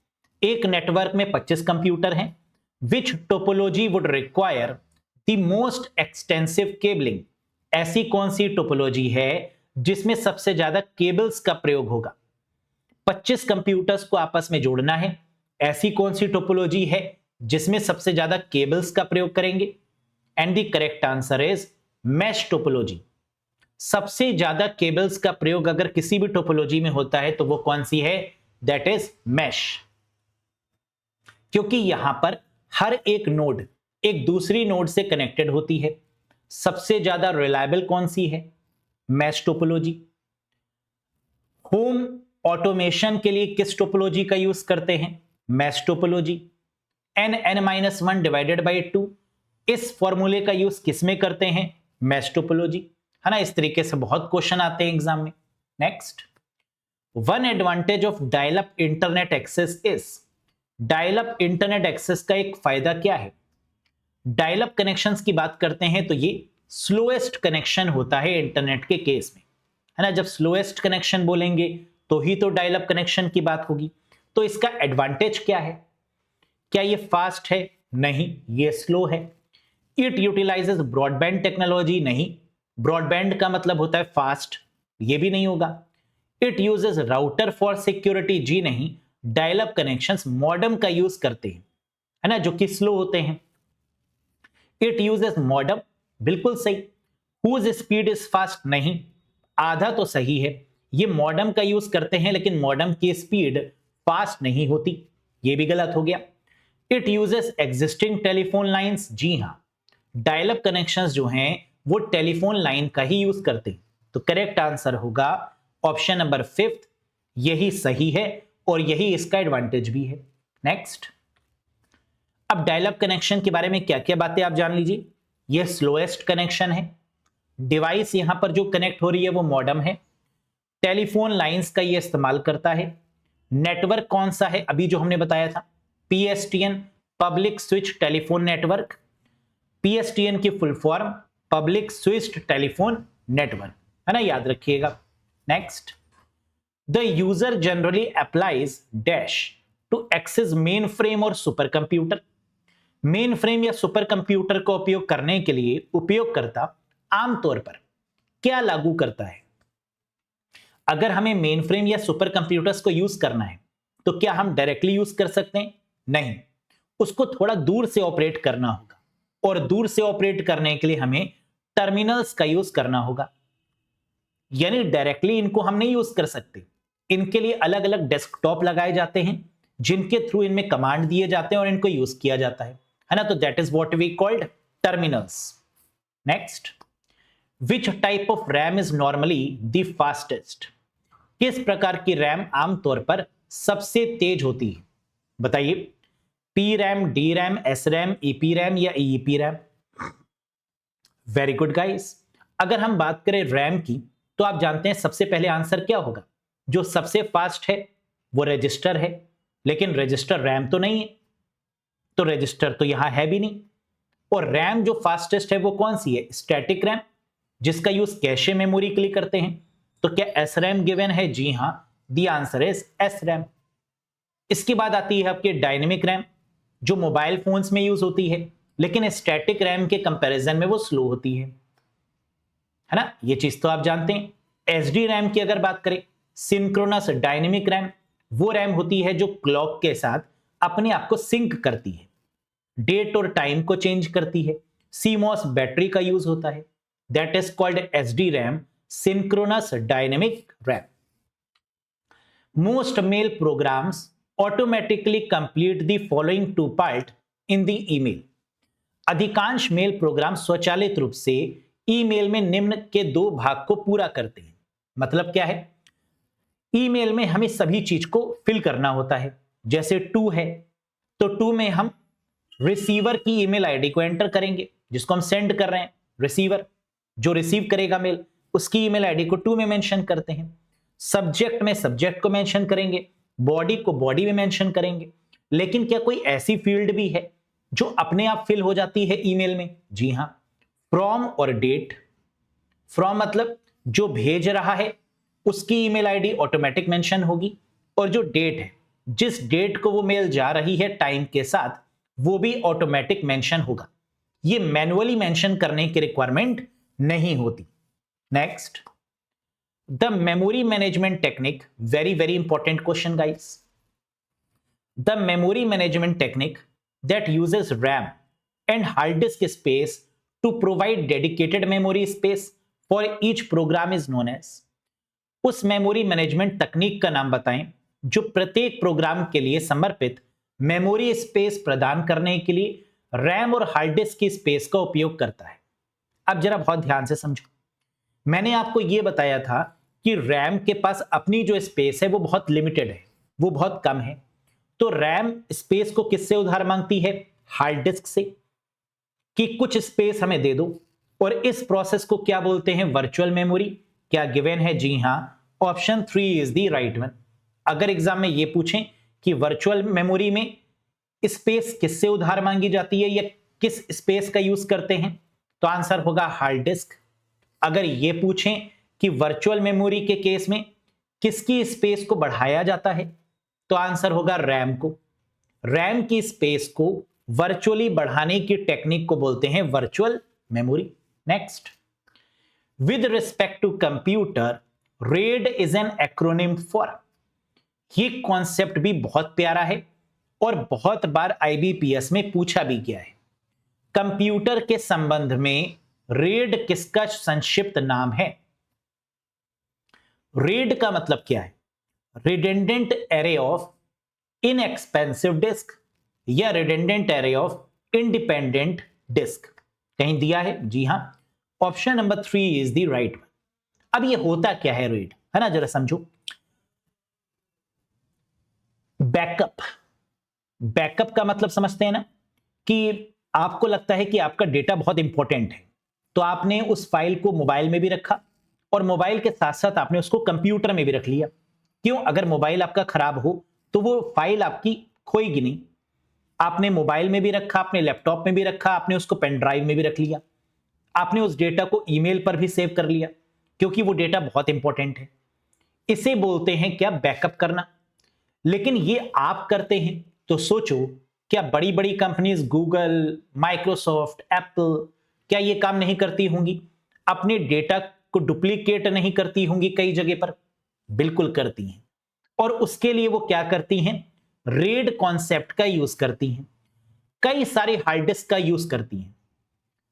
एक नेटवर्क में 25 कंप्यूटर हैं, which topology would require the most extensive cabling, ऐसी कौन सी टोपोलॉजी है जिसमें सबसे ज्यादा केबल्स का प्रयोग होगा। 25 कंप्यूटर्स को आपस में जोड़ना है, ऐसी कौन सी टोपोलॉजी है जिसमें सबसे ज्यादा केबल्स का प्रयोग करेंगे, and the correct answer is mesh topology. सबसे ज्यादा केबल्स का प्रयोग अगर किसी भी टोपोलॉजी में होता है तो वो कौन सी है, दैट इज मैश। क्योंकि यहां पर हर एक नोड एक दूसरी नोड से कनेक्टेड होती है। सबसे ज्यादा रिलायबल कौन सी है, मैश टोपोलॉजी। होम ऑटोमेशन के लिए किस टोपोलॉजी का यूज करते हैं, mesh topology. n(n-1 divided by 2), इस फॉर्मूले का यूज किसमें करते हैं, मैश टोपोलॉजी, है ना। इस तरीके से बहुत क्वेश्चन आते हैं एग्जाम में। Next, one advantage of dial up internet access is, dial up internet access का एक फायदा क्या है। डायल अप कनेक्शंस की बात करते हैं तो ये स्लोएस्ट कनेक्शन होता है इंटरनेट के केस में, है ना। जब स्लोएस्ट कनेक्शन बोलेंगे तो ही तो डायल अप कनेक्शन की बात होगी। तो इसका एडवांटेज क्या है, क्या ये फास्ट है, नहीं, ये स्लो है। इट यूटिलाइजेस ब्रॉडबैंड टेक्नोलॉजी, नहीं, ब्रॉडबैंड का मतलब होता है फास्ट, ये भी नहीं होगा। It uses router for security, जी नहीं, डायल अप कनेक्शंस मॉडेम का यूज करते हैं, है ना, जो कि स्लो होते हैं। इट यूजेस मॉडेम, बिल्कुल सही। हुज स्पीड इज फास्ट, नहीं, आधा तो सही है। ये मॉडेम का यूज करते हैं लेकिन मॉडेम की स्पीड फास्ट नहीं होती, ये भी गलत हो गया। It uses existing telephone lines, जी हां, डायल अप कनेक्शंस जो हैं वो टेलीफोन लाइन का ही यूज करते हैं। तो करेक्ट आंसर होगा ऑप्शन नंबर 5, यही सही है और यही इसका एडवांटेज भी है। नेक्स्ट, अब डायल अप कनेक्शन के बारे में क्या क्या बातें आप जान लीजिए। यह स्लोएस्ट कनेक्शन है, डिवाइस यहां पर जो कनेक्ट हो रही है वो मॉडेम है, टेलीफोन लाइंस का ये इस्तेमाल करता है। नेटवर्क कौन सा है, अभी जो हमने बताया था, PSTN, public switch telephone network. PSTN की full form public switched telephone network, है ना, याद रखिएगा। Next, the user generally applies dash to access mainframe और सुपर कंप्यूटर। मेन फ्रेम या सुपर कंप्यूटर का उपयोग करने के लिए उपयोगकर्ता आमतौर पर क्या लागू करता है। अगर हमें मेन फ्रेम या सुपर कंप्यूटर्स को यूज करना है तो क्या हम डायरेक्टली यूज कर सकते हैं? नहीं, उसको थोड़ा दूर से ऑपरेट करना होगा, और दूर से ऑपरेट करने के लिए हमें टर्मिनल्स का यूज करना होगा। यानी डायरेक्टली इनको हम नहीं यूज कर सकते, इनके लिए अलग अलग डेस्कटॉप लगाए जाते हैं जिनके थ्रू इनमें कमांड दिए जाते हैं और इनको यूज किया जाता है ना, तो that is what we called terminals. Next, which type of RAM is normally the fastest. किस प्रकार की रैम आमतौर पर सबसे तेज होती है, बताइए। P RAM, D RAM, S RAM, EP RAM या EEP RAM. Very good guys, अगर हम बात करें रैम की तो आप जानते हैं सबसे पहले आंसर क्या होगा, जो सबसे फास्ट है वो रजिस्टर है, लेकिन रजिस्टर रैम तो नहीं है, तो रजिस्टर तो यहां है भी नहीं। और रैम जो फास्टेस्ट है वो कौन सी है, स्टैटिक रैम, जिसका यूज कैशे मेमोरी के लिए करते हैं। तो क्या एस रैम गिवन है? जी हां, the answer is S RAM. इसके बाद आती है आपकी डायनेमिक रैम, जो मोबाइल फोन्स में यूज होती है, लेकिन स्टैटिक रैम के कंपैरिजन में वो स्लो होती है ना, ये चीज तो आप जानते हैं। एसडी रैम की अगर बात करें, सिंक्रोनस डायनेमिक रैम, वो रैम होती है जो क्लॉक के साथ अपने आप को सिंक करती है, डेट और टाइम को चेंज करती है। सीमॉस बैटरी का यूज होता है, that is called SD RAM, synchronous dynamic RAM. Most mail programs automatically complete the following two part in the email. अधिकांश मेल प्रोग्राम स्वचालित रूप से ईमेल में निम्न के 2 भाग को पूरा करते हैं। मतलब क्या है, ईमेल में हमें सभी चीज को फिल करना होता है। जैसे टू है तो टू में हम रिसीवर की ईमेल आईडी को एंटर करेंगे, जिसको हम सेंड कर रहे हैं। रिसीवर जो रिसीव करेगा मेल, उसकी ईमेल आईडी को टू में मेंशन करते हैं। सब्जेक्ट में सब्जेक्ट को मेंशन करेंगे, बॉडी को बॉडी में मेंशन करेंगे। लेकिन क्या कोई ऐसी फील्ड भी है जो अपने आप फिल हो जाती है ईमेल में? जी हां, फ्रॉम और डेट। फ्रॉम मतलब जो भेज रहा है उसकी ईमेल आईडी ऑटोमेटिक मेंशन होगी, और जो डेट है, जिस डेट को वो मेल जा रही है टाइम के साथ, वो भी ऑटोमेटिक मेंशन होगा। ये मैन्युअली मेंशन करने की रिक्वायरमेंट नहीं होती। Next, the memory management technique, very very important question guys. The memory management technique that uses RAM and hard disk space to provide dedicated memory space for each program is known as। उस memory management तकनीक का नाम बताएं जो प्रत्येक programme के लिए समर्पित मेमोरी स्पेस प्रदान करने के लिए रैम और हार्ड डिस्क की स्पेस का उपयोग करता है। अब जरा बहुत ध्यान से समझो, मैंने आपको यह बताया था कि रैम के पास अपनी जो स्पेस है वो बहुत लिमिटेड है, वो बहुत कम है। तो रैम स्पेस को किससे उधार मांगती है? हार्ड डिस्क से, कि कुछ स्पेस हमें दे दो। और इस प्रोसेस को क्या बोलते हैं? Virtual memory. क्या गिवन है? जी हां, option 3 is the right one. अगर एग्जाम में ये पूछें कि वर्चुअल मेमोरी में स्पेस किससे उधार मांगी जाती है या किस स्पेस का यूज करते हैं, तो आंसर होगा हार्ड डिस्क। अगर ये पूछें कि वर्चुअल मेमोरी के केस में किसकी स्पेस को बढ़ाया जाता है, तो आंसर होगा रैम को। रैम की स्पेस को वर्चुअली बढ़ाने की टेक्निक को बोलते हैं virtual memory. Next, with respect to computer, RAID is an acronym for. ये कॉन्सेप्ट भी बहुत प्यारा है और बहुत बार आईबीपीएस में पूछा भी गया है। कंप्यूटर के संबंध में रेड किसका संक्षिप्त नाम है? रेड का मतलब क्या है? Redundant array of inexpensive disk या redundant array of independent disk, कहीं दिया है? जी हां, option number 3 is the right one. अब ये होता क्या है रेड, है ना, जरा समझो। बैकअप, बैकअप का मतलब समझते हैं ना, कि आपको लगता है कि आपका डेटा बहुत इंपॉर्टेंट है, तो आपने उस फाइल को मोबाइल में भी रखा और मोबाइल के साथ साथ आपने उसको कंप्यूटर में भी रख लिया। क्यों? अगर मोबाइल आपका खराब हो तो वो फाइल आपकी खोएगी नहीं। आपने मोबाइल में भी रखा, आपने लैपटॉप में भी रखा, आपने उसको पेन ड्राइव में भी रख लिया, आपने उस डेटा को ईमेल पर भी सेव कर लिया, क्योंकि वो डेटा बहुत इंपॉर्टेंट है। इसे बोलते हैं क्या? बैकअप करना। लेकिन ये आप करते हैं तो सोचो, क्या बड़ी बड़ी कंपनीज गूगल, माइक्रोसॉफ्ट, एप्पल, क्या ये काम नहीं करती होंगी? अपने डेटा को डुप्लीकेट नहीं करती होंगी कई जगह पर? बिल्कुल करती हैं। और उसके लिए वो क्या करती हैं? रेड कॉन्सेप्ट का यूज करती हैं। कई सारे हार्ड डिस्क का यूज करती हैं।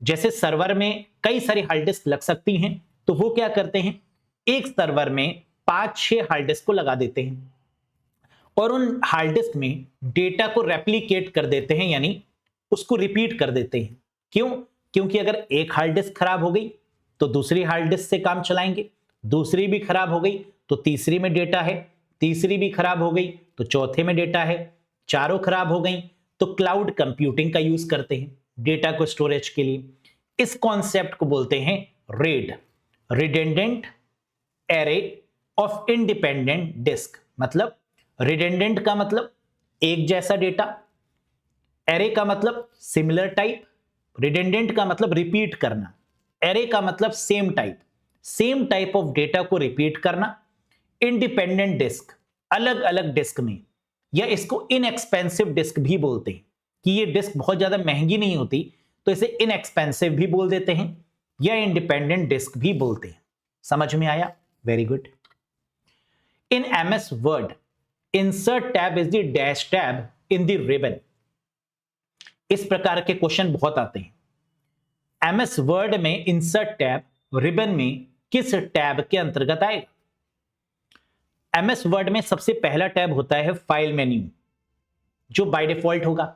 जैसे सर्वर में कई सारी हार्ड डिस्क लग सकती हैं, तो वो क्या करते हैं? एक सर्वर में 5-6 हार्ड डिस्क को लगा देते हैं और उन हार्ड डिस्क में डेटा को रेप्लिकेट कर देते हैं, यानी उसको रिपीट कर देते हैं। क्यों? क्योंकि अगर एक हार्ड डिस्क खराब हो गई तो दूसरी हार्ड डिस्क से काम चलाएंगे, दूसरी भी खराब हो गई तो तीसरी में डेटा है, तीसरी भी खराब हो गई तो चौथे में डेटा है, चारों खराब हो गई तो क्लाउड कंप्यूटिंग का यूज करते हैं डेटा को स्टोरेज के लिए। इस कॉन्सेप्ट को बोलते हैं RAID, redundant array of independent disk. मतलब रिडंडेंट का मतलब एक जैसा डेटा, एरे का मतलब सिमिलर टाइप, रिडंडेंट का मतलब रिपीट करना, एरे का मतलब सेम टाइप ऑफ डेटा को रिपीट करना, इंडिपेंडेंट डिस्क अलग अलग डिस्क में, या इसको इनएक्सपेंसिव डिस्क भी बोलते हैं कि ये डिस्क बहुत ज्यादा महंगी नहीं होती तो इसे इनएक्सपेंसिव भी बोल देते हैं या इंडिपेंडेंट डिस्क भी बोलते हैं। समझ में आया? Very good. In MS word insert tab is the dash tab in the ribbon. इस प्रकार के क्वेश्चन बहुत आते हैं। एमएस वर्ड में इंसर्ट टैब रिबन में किस टैब के अंतर्गत आएगा? एमएस वर्ड में सबसे पहला टैब होता है फाइल मेन्यू, जो बाय डिफॉल्ट होगा।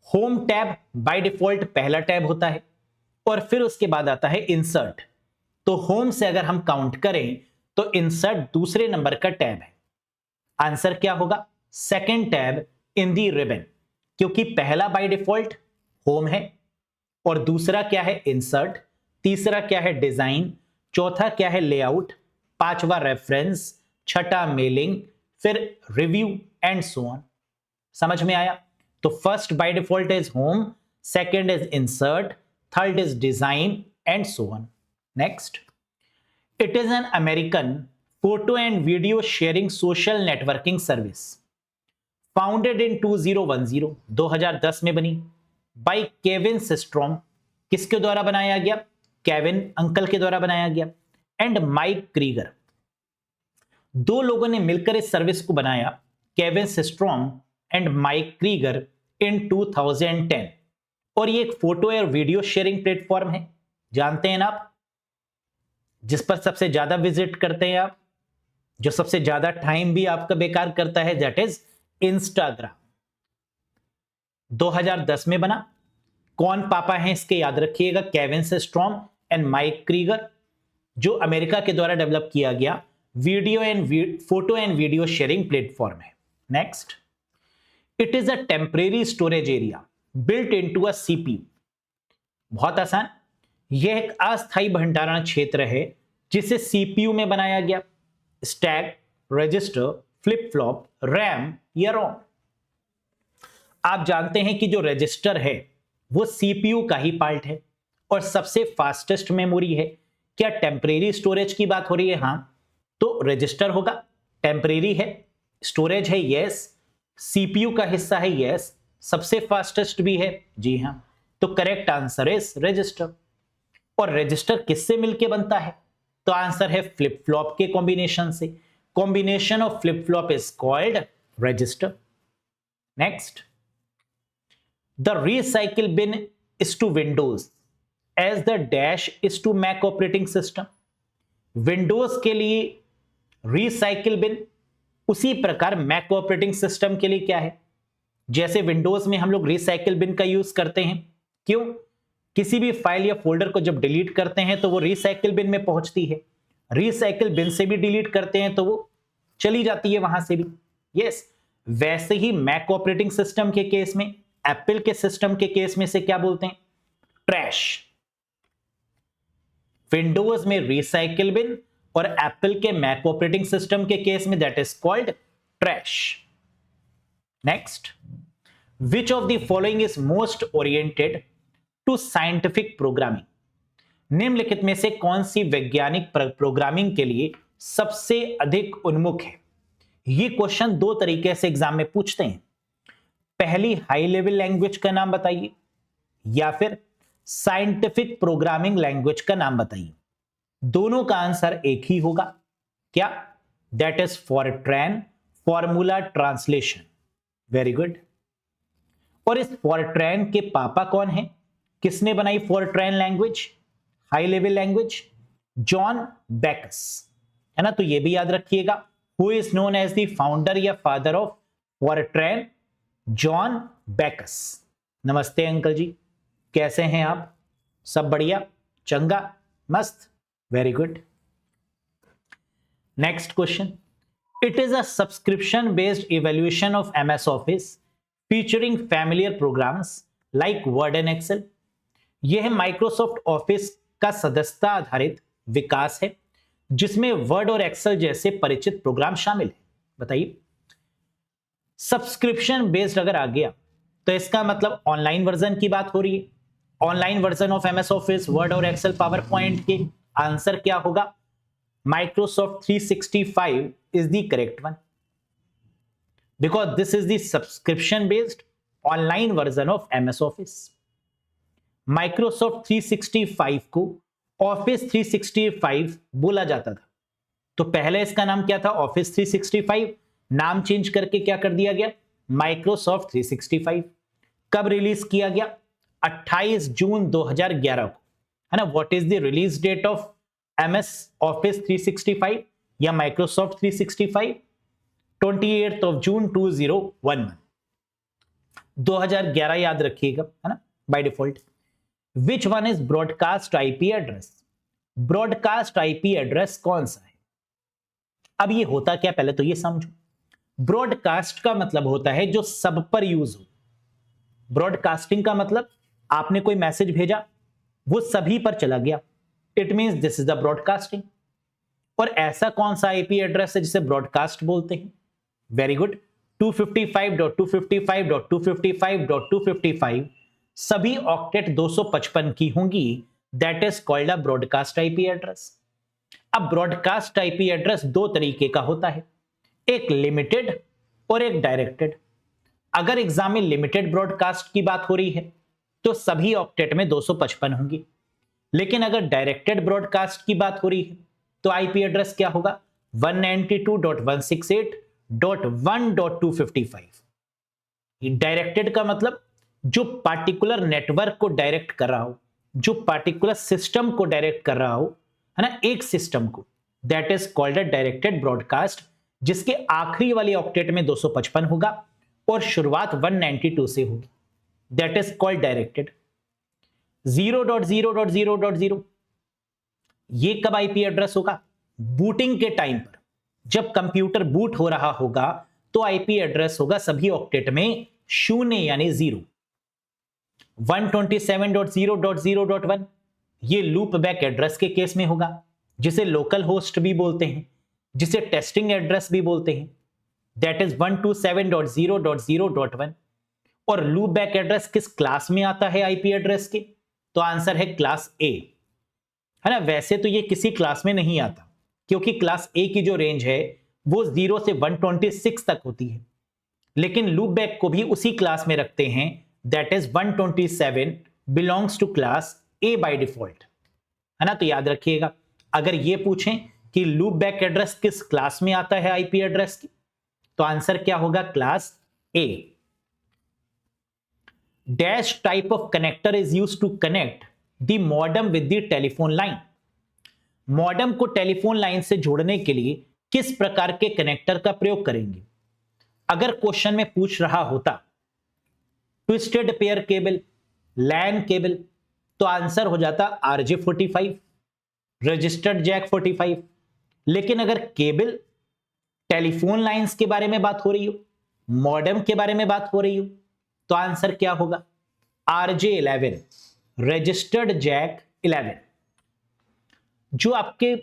होम टैब बाय डिफॉल्ट पहला टैब होता है और फिर उसके बाद आता है इंसर्ट। तो होम से अगर हम काउंट करें तो इंसर्ट दूसरे नंबर का टैब है। आंसर क्या होगा? सेकंड टैब इन दी रिबन, क्योंकि पहला बाय डिफॉल्ट होम है और दूसरा क्या है? इंसर्ट, तीसरा क्या है? डिजाइन, चौथा क्या है? लेआउट, पांचवा रेफरेंस, छठा मेलिंग, फिर रिव्यू एंड सो ऑन। समझ में आया? तो first by default is home, second is insert, third is design and so on. Next, it is an American photo and video sharing social networking service founded in 2010 में बनी bye Kevin Systrom. किसके द्वारा बनाया गया? Kevin uncle के द्वारा बनाया गया एंड माइक क्रीगर। दो लोगों ने मिलकर इस सर्विस को बनाया, Kevin Systrom and Mike Krieger, in 2010। और ये एक फोटो और वीडियो शेयरिंग प्लेटफॉर्म है, जानते हैं ना आप, जिस पर सबसे ज्यादा विजिट करते हैं आप, जो सबसे ज्यादा टाइम भी आपका बेकार करता है, दैट इज इंस्टाग्राम। 2010 में बना। कौन पापा हैं इसके याद रखिएगा? Kevin Systrom and Mike Krieger, जो अमेरिका के द्वारा डेवलप किया गया photo and video sharing platform है। Next, it is a temporary storage area built into a CPU. बहुत आसान, यह एक अस्थायी भंडारण क्षेत्र है जिसे सीपीयू में बनाया गया। Stack, register, flip flop, RAM या रोम। आप जानते हैं कि जो रजिस्टर है वो सीपीयू का ही पार्ट है और सबसे फास्टेस्ट मेमोरी है। क्या टेम्परेरी स्टोरेज की बात हो रही है? हां, तो रजिस्टर होगा, टेम्परेरी है, स्टोरेज है, यस, सीपीयू का हिस्सा है, यस, सबसे फास्टेस्ट भी है, जी हां। तो करेक्ट आंसर इज रजिस्टर। और रजिस्टर किससे मिलके बनता है? तो आंसर है फ्लिप फ्लॉप के कॉम्बिनेशन से। combination of flip-flop is called register. Next, the recycle bin is to Windows as the dash is to Mac operating system. Windows के लिए recycle bin उसी प्रकार Mac ऑपरेटिंग सिस्टम के लिए क्या है, जैसे विंडोज में हम लोग recycle bin का यूज करते हैं। क्यों? किसी भी फाइल या फोल्डर को जब डिलीट करते हैं तो वो रिसाइकिल बिन में पहुंचती है, रिसाइकिल बिन से भी डिलीट करते हैं तो वो चली जाती है वहां से भी। यस, वैसे ही मैक ऑपरेटिंग सिस्टम के केस में, एप्पल के सिस्टम के केस में से क्या बोलते हैं? ट्रैश। विंडोज में रिसाइकिल बिन और एप्पल के मैक ऑपरेटिंग सिस्टम के केस में that is called trash. Next, which of the following is most oriented to scientific programming? निम्नलिखित में से कौन सी वैज्ञानिक प्रोग्रामिंग के लिए सबसे अधिक उन्मुख है? ये क्वेश्चन दो तरीके से एग्जाम में पूछते हैं। पहली, हाई लेवल लैंग्वेज का नाम बताइए, या फिर साइंटिफिक प्रोग्रामिंग लैंग्वेज का नाम बताइए। दोनों का आंसर एक ही होगा, क्या? That is FORTRAN formula translation. Very good. और इस फॉरट्रैन के पापा कौन है? किसने बनाई FORTRAN language, high level language? John Backus, है ना। तो ये भी याद रखिएगा, who is known as the founder या father of FORTRAN? John Backus. नमस्ते अंकल जी, कैसे हैं आप? सब बढ़िया, चंगा, मस्त, very good. Next question, it is a subscription based evaluation of MS Office featuring familiar programs like Word and Excel. यह है माइक्रोसॉफ्ट ऑफिस का सदस्यता आधारित विकास है जिसमें वर्ड और एक्सेल जैसे परिचित प्रोग्राम शामिल है। बताइए, सब्सक्रिप्शन बेस्ड अगर आ गया तो इसका मतलब ऑनलाइन वर्जन की बात हो रही है। Online version of MS office, word और एक्सेल, पावर पॉइंट के आंसर क्या होगा? Microsoft 365 is the correct one, because this is the subscription based online version of MS office. Microsoft 365 को ऑफिस 365 बोला जाता था, तो पहले इसका नाम क्या था? ऑफिस 365। नाम चेंज करके क्या कर दिया गया? माइक्रोसॉफ्ट 365। कब रिलीज किया गया? 28 जून 2011 को, है ना। What is the release date of MS Office 365 या माइक्रोसॉफ्ट 365? 28 ऑफ जून 2011, 2011 याद रखिएगा, है ना, by default. Which one is broadcast IP address? Broadcast IP address कौन सा है? अब ये होता क्या, पहले तो ये समझो। ब्रॉडकास्ट का मतलब होता है जो सब पर यूज हो। ब्रॉडकास्टिंग का मतलब आपने कोई मैसेज भेजा, वो सभी पर चला गया, it means this is the broadcasting. और ऐसा कौन सा आईपी एड्रेस है जिसे ब्रॉडकास्ट बोलते हैं? वेरी गुड, 255.255.255.255 सभी ऑक्टेट 255 की होंगी, that is called a broadcast IP address. अब ब्रॉडकास्ट आईपी एड्रेस दो तरीके का होता है, एक लिमिटेड और एक डायरेक्टेड। अगर एग्जाम में लिमिटेड ब्रॉडकास्ट की बात हो रही है तो सभी ऑक्टेट में 255 होंगी, लेकिन अगर डायरेक्टेड ब्रॉडकास्ट की बात हो रही है तो आईपी एड्रेस क्या होगा? 192.168.1.255। डायरेक्टेड का मतलब जो पार्टिकुलर नेटवर्क को डायरेक्ट कर रहा हो, जो पार्टिकुलर सिस्टम को डायरेक्ट कर रहा हो, है ना, एक सिस्टम को, that is called a directed broadcast, जिसके आखिरी वाली ऑक्टेट में 255 होगा और शुरुआत 192 से होगी, दैट इज कॉल्ड डायरेक्टेड। 0.0.0.0 ये कब आईपी एड्रेस होगा? बूटिंग के टाइम पर, जब कंप्यूटर बूट हो रहा होगा तो आईपी एड्रेस होगा सभी ऑक्टेट में 0 यानी 0। 127.0.0.1 ये लूप बैक एड्रेस के केस में होगा, जिसे लोकल होस्ट भी बोलते हैं, जिसे टेस्टिंग एड्रेस भी बोलते हैं, दैट इज 127.0.0.1। और लूप बैक एड्रेस किस क्लास में आता है आईपी एड्रेस के? तो आंसर है क्लास ए, है ना। वैसे तो ये किसी क्लास में नहीं आता, क्योंकि क्लास ए की जो रेंज है वो 0 से 126 तक होती है, लेकिन लूप बैक को भी उसी क्लास में रखते हैं, that is 127 belongs to class A by default, है ना। तो याद रखिएगा, अगर ये पूछें कि लूप बैक एड्रेस किस क्लास में आता है आईपी एड्रेस की, तो आंसर क्या होगा, class A. Dash type of connector is used to connect the modem with the telephone line. Modem को टेलीफोन लाइन से जोड़ने के लिए किस प्रकार के कनेक्टर का प्रयोग करेंगे। अगर क्वेश्चन में पूछ रहा होता twisted pair cable, LAN cable, तो आंसर हो जाता RJ45, रजिस्टर्ड जैक 45। लेकिन अगर केबल टेलीफोन लाइंस के बारे में बात हो रही हो, मॉडेम के बारे में बात हो रही हो, तो आंसर क्या होगा, RJ11, रजिस्टर्ड जैक 11। जो आपके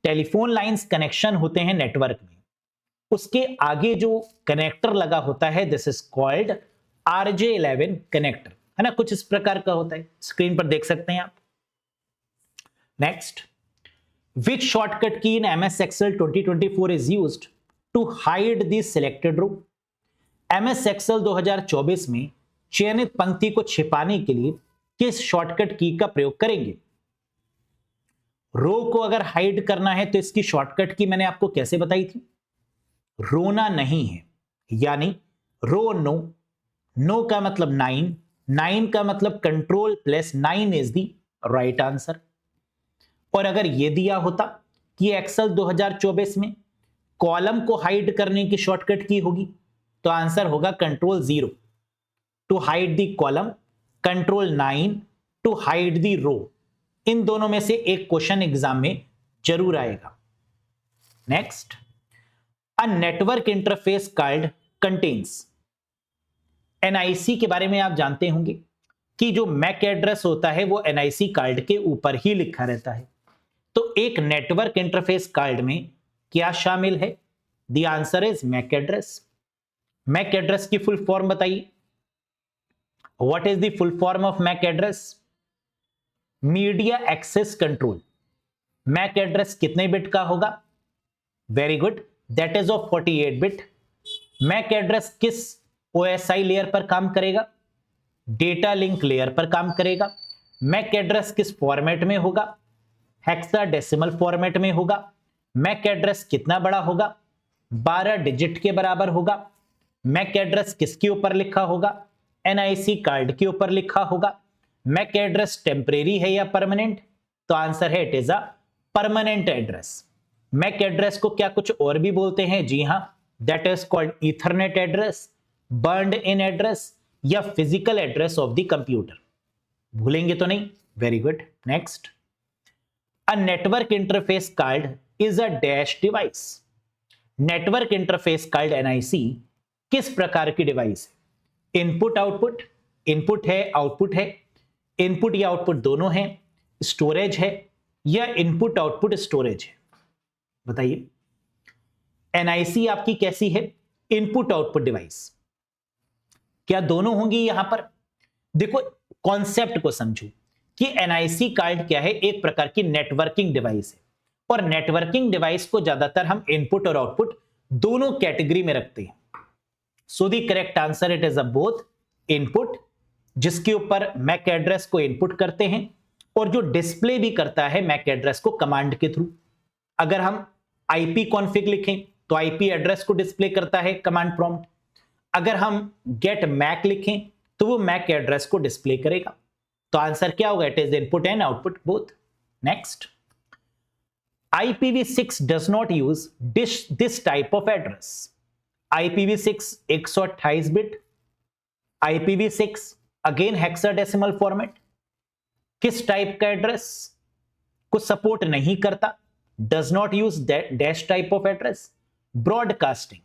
टेलीफोन लाइंस कनेक्शन होते हैं नेटवर्क में, उसके आगे जो कनेक्टर लगा होता है, this is called RJ11 connector, है ना, कुछ इस प्रकार का होता है, स्क्रीन पर देख सकते हैं आप। Next, which shortcut key in MS Excel 2024 is used to hide the selected row? MS Excel 2024 में चयनित पंक्ति को छिपाने के लिए किस शॉर्टकट की का प्रयोग करेंगे। रो को अगर हाइड करना है तो इसकी शॉर्टकट की मैंने आपको कैसे बताई थी, रोना नहीं है, यानी रो नो, नो का मतलब 9, 9 का मतलब control plus 9 is the right answer. और अगर यह दिया होता कि एक्सेल 2024 में कॉलम को हाइड करने की शॉर्टकट की होगी, तो आंसर होगा control 0 to hide the column, control 9 to hide the row. इन दोनों में से एक क्वेश्चन एग्जाम में जरूर आएगा। Next, a network interface card contains. NIC के बारे में आप जानते होंगे कि जो मैक एड्रेस होता है वो एनआईसी कार्ड के ऊपर ही लिखा रहता है। तो एक नेटवर्क इंटरफेस कार्ड में क्या शामिल है, the answer is MAC address. MAC address की फुल फॉर्म बताइए, what is the full form of MAC address, media access control. MAC address कितने बिट का होगा, very good, that is of 48 bit. MAC address किस OSI layer पर काम करेगा, data link layer पर काम करेगा। मैक एड्रेस किस फॉर्मेट में होगा, हेक्साडेसिमल फॉर्मेट में होगा। मैक एड्रेस कितना बड़ा होगा, 12 डिजिट के बराबर होगा। मैक एड्रेस किसके ऊपर लिखा होगा, एनआईसी कार्ड के ऊपर लिखा होगा। मैक एड्रेस टेम्परेरी है या परमानेंट, तो आंसर है it is a permanent address. MAC address को क्या कुछ और भी बोलते हैं, जी हां, that is called ethernet address, burned in address या physical address of the computer. भूलेंगे तो नहीं, very good. Next, a network interface card is a dash device. Network interface card NIC किस प्रकार की डिवाइस है, इनपुट आउटपुट, इनपुट है output है, इनपुट या आउटपुट दोनों है, स्टोरेज है या इनपुट आउटपुट स्टोरेज है, बताइए। एनआईसी आपकी कैसी है, इनपुट आउटपुट डिवाइस, क्या दोनों होंगी यहां पर। देखो कॉन्सेप्ट को समझो कि एनआईसी कार्ड क्या है, एक प्रकार की नेटवर्किंग डिवाइस है, और नेटवर्किंग डिवाइस को ज्यादातर हम इनपुट और आउटपुट दोनों कैटेगरी में रखते हैं। So the correct answer it is a both input, जिसके ऊपर मैक एड्रेस को इनपुट करते हैं, और जो डिस्प्ले भी करता है मैक एड्रेस को कमांड के थ्रू। अगर हम आईपी कॉन्फ़िग लिखें तो आईपी एड्रेस को डिस्प्ले करता है कमांड प्रॉम्प्ट। अगर हम गेट मैक लिखें तो वो मैक एड्रेस को डिस्प्ले करेगा। तो आंसर क्या होगा, it is input and output both. Next, IPv6 does not use this type of address. IPv6 128 bit, IPv6 again hexadecimal format, किस टाइप का एड्रेस को सपोर्ट नहीं करता, does not use dash type of address. Broadcasting,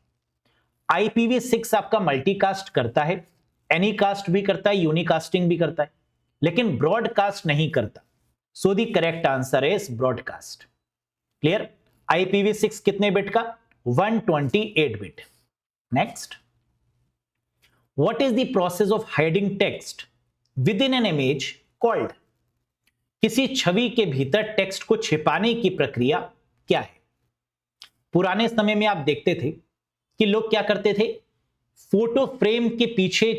IPv6 आपका multicast करता है, any caste भी करता है, यूनिकास्टिंग भी करता है, लेकिन ब्रॉडकास्ट नहीं करता। So the correct answer is broadcast. Clear, IPv6 कितने बिट का, 128 bit. Next, what is the process of hiding text with in an image called. किसी छवि के भीतर टेक्स्ट को छिपाने की प्रक्रिया क्या है। पुराने समय में आप देखते थे कि लोग क्या करते थे, फोटो फ्रेम के पीछे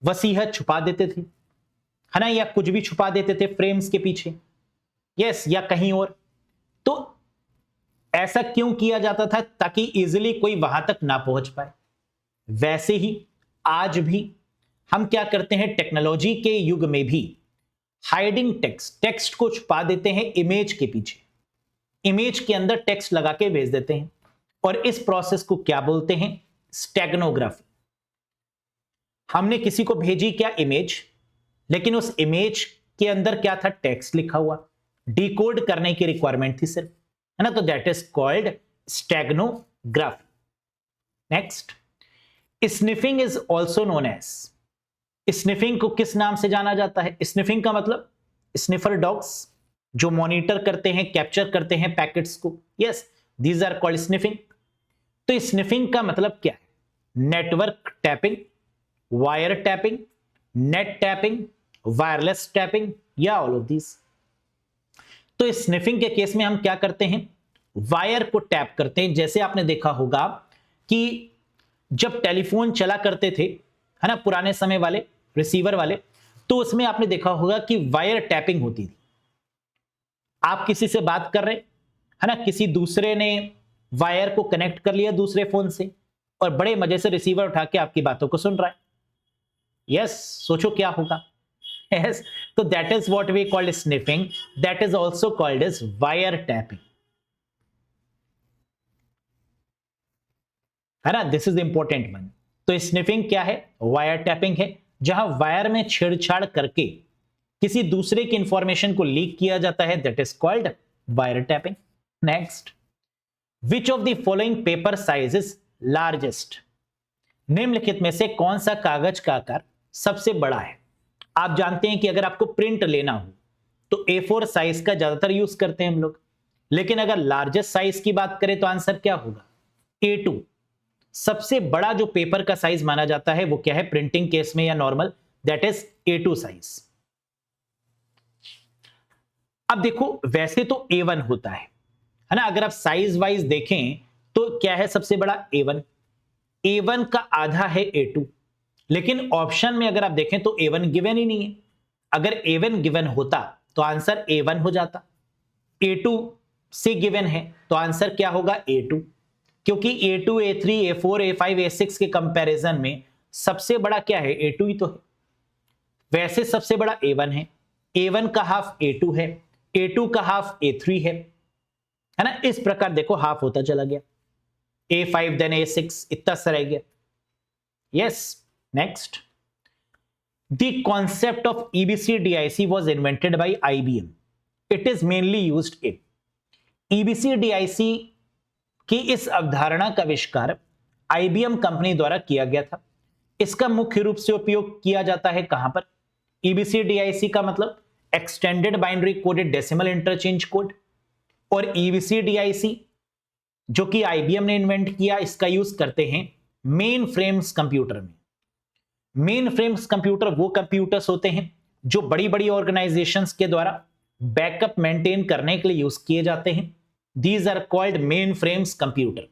वसीयत छुपा देते थे, है ना, या कुछ भी छुपा देते थे फ्रेम्स के पीछे, यस, या कहीं और। तो ऐसा क्यों किया जाता था? ताकि इजीली कोई वहां तक ना पहुंच पाए। वैसे ही आज भी हम क्या करते हैं, टेक्नोलॉजी के युग में भी हाइडिंग टेक्स्ट को छुपा देते हैं इमेज के पीछे, इमेज के अंदर टेक्स्ट लगा के भेज देते हैं, और इस प्रोसेस को क्या बोलते हैं? स्टेगनोग्राफी। हमने किसी को भेजी क्या? इमेज, लेकिन उस इमेज के अंदर क्या था? टेक्स्ट लिखा हुआ, डिकोड करने की रिक्वायरमेंट थी सिर्फ, है ना? तो that is called steganography. Next, sniffing is also known as, sniffing को किस नाम से जाना जाता है? स्निफिंग का मतलब स्निफर डॉग्स जो मॉनिटर करते हैं, कैप्चर करते हैं पैकेट्स को, yes, these are called sniffing. तो स्निफिंग का मतलब क्या है? Network tapping, wire tapping, net tapping, wireless tapping, या ऑल ऑफ दिस। तो स्निफिंग के केस में हम क्या करते हैं? वायर को टैप करते हैं। जैसे आपने देखा होगा कि जब टेलीफोन चला करते थे, है ना, पुराने समय वाले रिसीवर वाले, तो उसमें आपने देखा होगा कि वायर टैपिंग होती थी। आप किसी से बात कर रहे, है ना, किसी दूसरे ने वायर को कनेक्ट कर लिया दूसरे फोन से, और बड़े मजे से रिसीवर उठा के आपकी बातों को सुन रहा है। यस, सोचो क्या होगा? यस, तो that is what we called sniffing, that is also called as wire tapping, है ना? This is important one. तो स्निफिंग क्या है? वायर टैपिंग है, जहां वायर में छेड़छाड़ करके किसी दूसरे की इंफॉर्मेशन को लीक किया जाता है, that is called wire tapping. Next, which of the following paper size is largest, निम्नलिखित में से कौन सा कागज का आकार सबसे बड़ा है? आप जानते हैं कि अगर आपको प्रिंट लेना हो तो A4 साइज का ज्यादातर यूज करते हैं हम लोग, लेकिन अगर लार्जेस्ट साइज की बात करें तो आंसर क्या होगा? A2। सबसे बड़ा जो पेपर का साइज माना जाता है वो क्या है प्रिंटिंग केस में या normal? That is A2 size. अब देखो, वैसे तो A1 होता है ना? अगर आप साइज वाइज देखें तो क्या है सबसे बड़ा? A1। A1 का आधा है A2, लेकिन ऑप्शन में अगर आप देखें तो A1 गिवन ही नहीं है। अगर A1 गिवन होता तो आंसर A1 हो जाता, A2 से गिवन है तो आंसर क्या होगा? A2, क्योंकि A2, A3, A4, A5, A6 के कंपैरिजन में सबसे बड़ा क्या है? A2 ही तो है। वैसे सबसे बड़ा A1 है, A1 का हाफ A2 है, A2 का हाफ A3 है ना? इस प्रकार देखो हाफ होता चला गया, A5 देन A6, इतना सा रह गया। Yes, next, the concept of EBCDIC was invented by IBM. It is mainly used in, EBCDIC कि इस अवधारणा का आविष्कार IBM कंपनी द्वारा किया गया था। इसका मुख्य रूप से उपयोग किया जाता है कहां पर? EBCDIC का मतलब extended binary coded decimal interchange code, और EBCDIC जो कि IBM ने इन्वेंट किया, इसका यूज करते हैं मेन फ्रेम्स कंप्यूटर में। मेन फ्रेम्स कंप्यूटर वो कंप्यूटर्स होते हैं जो बड़ी बड़ी ऑर्गेनाइजेशंस के द्वारा बैकअप मेंटेन करने के लिए यूज किए जाते हैं। These are called main frames computer.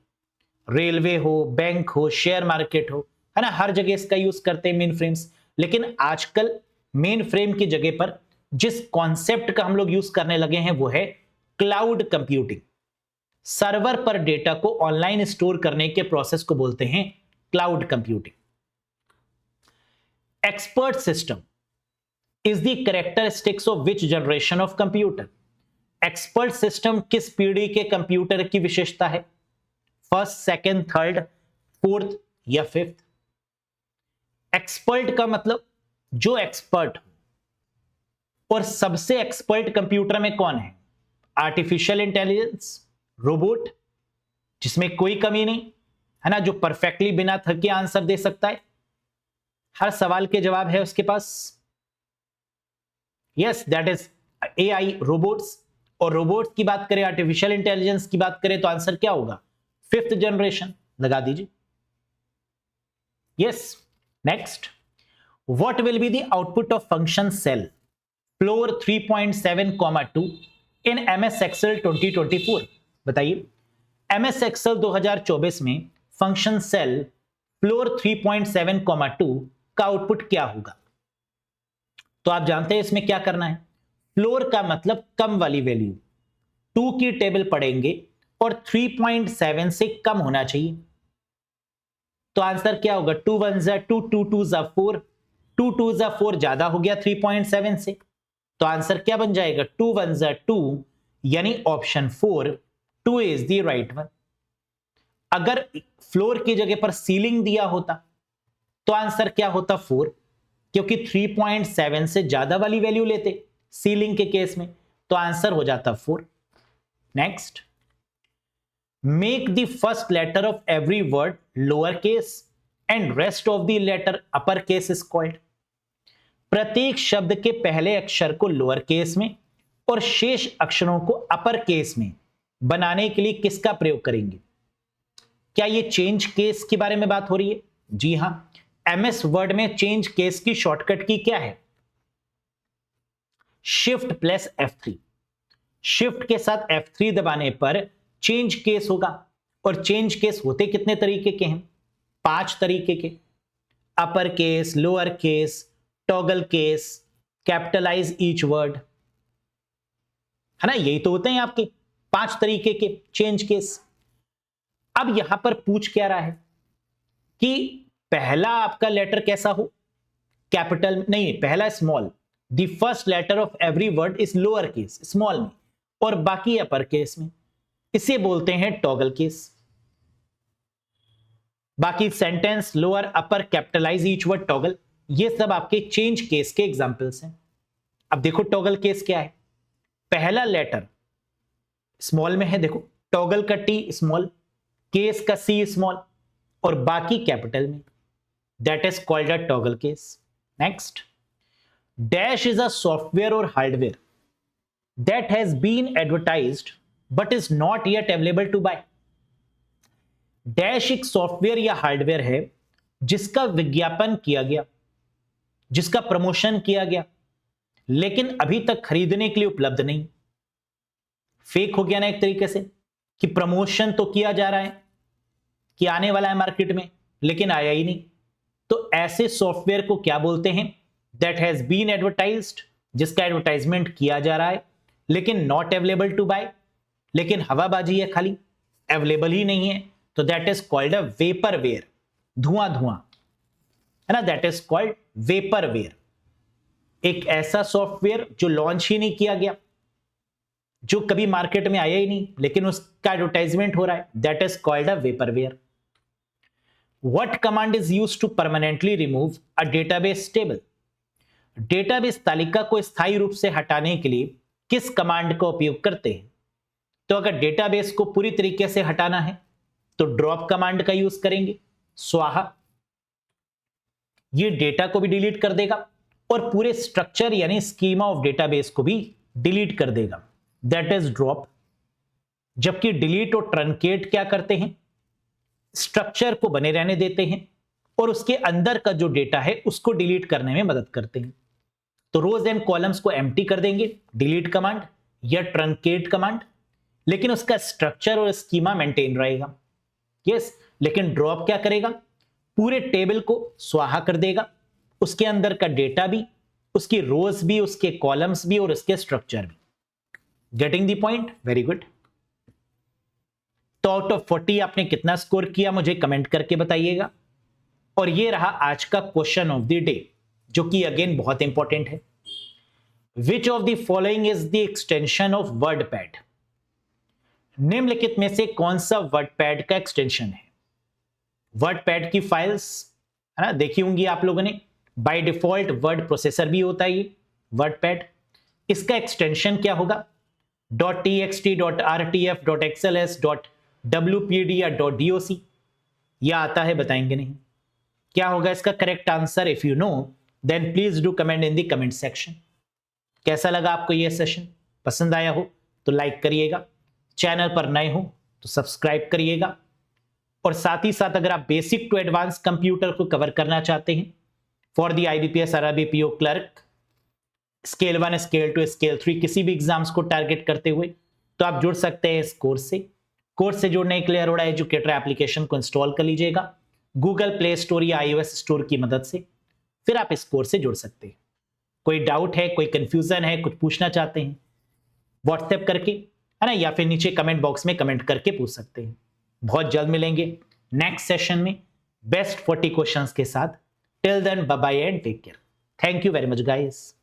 Railway हो, बैंक हो, शेयर मार्केट हो, है ना, हर जगह इसका यूज करते हैं मेन फ्रेम्स। लेकिन आजकल मेन फ्रेम की जगह पर जिस कॉन्सेप्ट का हम लोग यूज करने लगे हैं वो है क्लाउड कंप्यूटिंग। सर्वर पर डेटा को ऑनलाइन स्टोर करने के प्रोसेस को बोलते हैं cloud computing. Expert system is the characteristics of which generation of computer? Expert system किस पीढ़ी के कंप्यूटर की विशेषता है? फर्स्ट, सेकंड, थर्ड, फोर्थ या फिफ्थ? एक्सपर्ट का मतलब जो एक्सपर्ट हो, और सबसे एक्सपर्ट कंप्यूटर में कौन है? आर्टिफिशियल इंटेलिजेंस, रोबोट जिसमें कोई कमी नहीं, है ना, जो परफेक्टली बिना थके आंसर दे सकता है, हर सवाल के जवाब है उसके पास। Yes, that is AI, robots. और रोबोट्स की बात करें, आर्टिफिशियल इंटेलिजेंस की बात करें तो आंसर क्या होगा? फिफ्थ जनरेशन, लगा दीजिए। Yes, next, what will be the output of function cell floor 3.7,2 in MS Excel 2024? बताइए, MS Excel 2024 में फंक्शन सेल फ्लोर 3.7,2 का आउटपुट क्या होगा? तो आप जानते हैं इसमें क्या करना है। फ्लोर का मतलब कम वाली वैल्यू, 2 की टेबल पढ़ेंगे और 3.7 से कम होना चाहिए। तो आंसर क्या होगा? 2 1 जा 2, 2 2 जा 4, 2 2 जा 4 ज्यादा हो गया 3.7 से, तो आंसर क्या बन जाएगा? 2 1 जा 2, यानी option 4 2 is the right one. अगर फ्लोर की जगह पर सीलिंग दिया होता तो आंसर क्या होता? 4, क्योंकि 3.7 से ज्यादा वाली वैल्यू लेते सीलिंग के केस में, तो आंसर हो जाता 4। Next, make the first letter of every word lower case and rest of the letter upper case is called. प्रत्येक शब्द के पहले अक्षर को लोअर केस में और शेष अक्षरों को अपर केस में बनाने के लिए किसका प्रयोग करेंगे? क्या ये चेंज केस के बारे में बात हो रही है? जी हां, एमएस वर्ड में चेंज केस की शॉर्टकट की क्या है? Shift plus F3। शिफ्ट के साथ F3 दबाने पर चेंज केस होगा, और चेंज केस होते कितने तरीके के हैं? 5 तरीके के। Upper case, lower case, toggle case, capitalise each word, है ना? यही तो होते हैं आपके 5 तरीके के चेंज केस। अब यहां पर पूछ क्या रहा है कि पहला आपका लेटर कैसा हो? कैपिटल नहीं, पहला small. The first letter of every word is lower case, small में, और बाकी अपर केस में। इसे बोलते हैं टॉगल केस। बाकी sentence lower upper capitalise each word toggle, ये सब आपके चेंज केस के एग्जांपल्स हैं। अब देखो टॉगल केस क्या है। पहला लेटर स्मॉल में है, देखो टॉगल का टी स्मॉल, केस का सी स्मॉल, और बाकी कैपिटल में। That is called a toggle case. Next, dash is a software और hardware that has been advertised but is not yet available to buy. Dash एक software या hardware है जिसका विज्ञापन किया गया, जिसका प्रमोशन किया गया, लेकिन अभी तक खरीदने के लिए उपलब्ध नहीं। फेक हो गया ना एक तरीके से, कि प्रमोशन तो किया जा रहा है कि आने वाला है मार्केट में, लेकिन आया ही नहीं। तो ऐसे सॉफ्टवेयर को क्या बोलते हैं? दैट हैज बीन एडवर्टाइज्ड, जिसका एडवर्टाइजमेंट किया जा रहा है, लेकिन नॉट अवेलेबल टू बाय, लेकिन हवाबाजी है खाली, अवेलेबल ही नहीं है, तो that is called a vaporware, धुआं धुआं, है ना? That is called vaporware. एक ऐसा सॉफ्टवेयर जो लॉन्च ही नहीं किया गया, जो कभी मार्केट में आया ही नहीं, लेकिन उसका एडवर्टाइजमेंट हो रहा है, that is called a vaporware. What command is used to permanently remove a database table? Database तालिका को स्थायी रूप से हटाने के लिए किस कमांड का उपयोग करते हैं? तो अगर डेटाबेस को पूरी तरीके से हटाना है तो ड्रॉप कमांड का यूज करेंगे, स्वाहा। ये डेटा को भी डिलीट कर देगा और पूरे स्ट्रक्चर यानी स्कीमा ऑफ डेटाबेस को भी डिलीट कर देगा, दैट इज ड्रॉप। जबकि डिलीट और ट्रंकेट क्या करते हैं? स्ट्रक्चर को बने रहने देते हैं और उसके अंदर का जो डेटा है उसको डिलीट करने में मदद करते हैं। तो रोज एंड कॉलम्स को एम्प्टी कर देंगे, डिलीट कमांड या ट्रंकेट कमांड, लेकिन उसका स्ट्रक्चर और स्कीमा मेंटेन रहेगा। यस, लेकिन ड्रॉप क्या करेगा? पूरे टेबल को स्वाहा कर देगा, उसके अंदर का डेटा भी, उसकी रोज भी, उसके कॉलम्स भी और उसके स्ट्रक्चर भी। Getting the point? Very good. तो आउट ऑफ 40 आपने कितना स्कोर किया मुझे कमेंट करके बताइएगा। और ये रहा आज का क्वेश्चन ऑफ द डे, जो कि अगेन बहुत इंपॉर्टेंट है। विच of the following is the extension of WordPad? निम्नलिखित में से कौन सा वर्डपैड का एक्सटेंशन है? वर्डपैड की फाइल्स, है ना, देखी होंगी आप लोगों ने। बाय डिफॉल्ट वर्ड प्रोसेसर भी होता है ये वर्डपैड। इसका एक्सटेंशन क्या होगा? .txt, .rtf, .xls, .wpd या .doc? यह आता है, बताएंगे नहीं। क्या होगा इसका correct answer? If you know then please do comment in the comment section. कैसा लगा आपको यह सेशन? पसंद आया हो तो लाइक करिएगा, चैनल पर नए हो तो सब्सक्राइब करिएगा, और साथ ही साथ अगर आप बेसिक टू एडवांस कंप्यूटर को कवर करना चाहते हैं for the IBPS RRB PO clerk scale 1, scale 2, scale 3 किसी भी एग्जाम्स को टारगेट करते हुए, तो आप जुड़ सकते हैं इस कोर्स से। कोर्स से जुड़ने के लिए अरोड़ा एजुकेटर एप्लीकेशन को इंस्टॉल कर लीजिएगा गूगल प्ले स्टोर या iOS स्टोर की मदद से, फिर आप इस कोर्स से जुड़ सकते हैं। कोई डाउट है, कोई कंफ्यूजन है, कुछ पूछना चाहते हैं, व्हाट्सएप करके है ना, या फिर नीचे कमेंट बॉक्स में कमेंट करके पूछ सकते हैं। बहुत जल्द मिलेंगे नेक्स्ट सेशन में बेस्ट 40 क्वेश्चंस के साथ। Till then bye bye and take care. Thank you very much guys.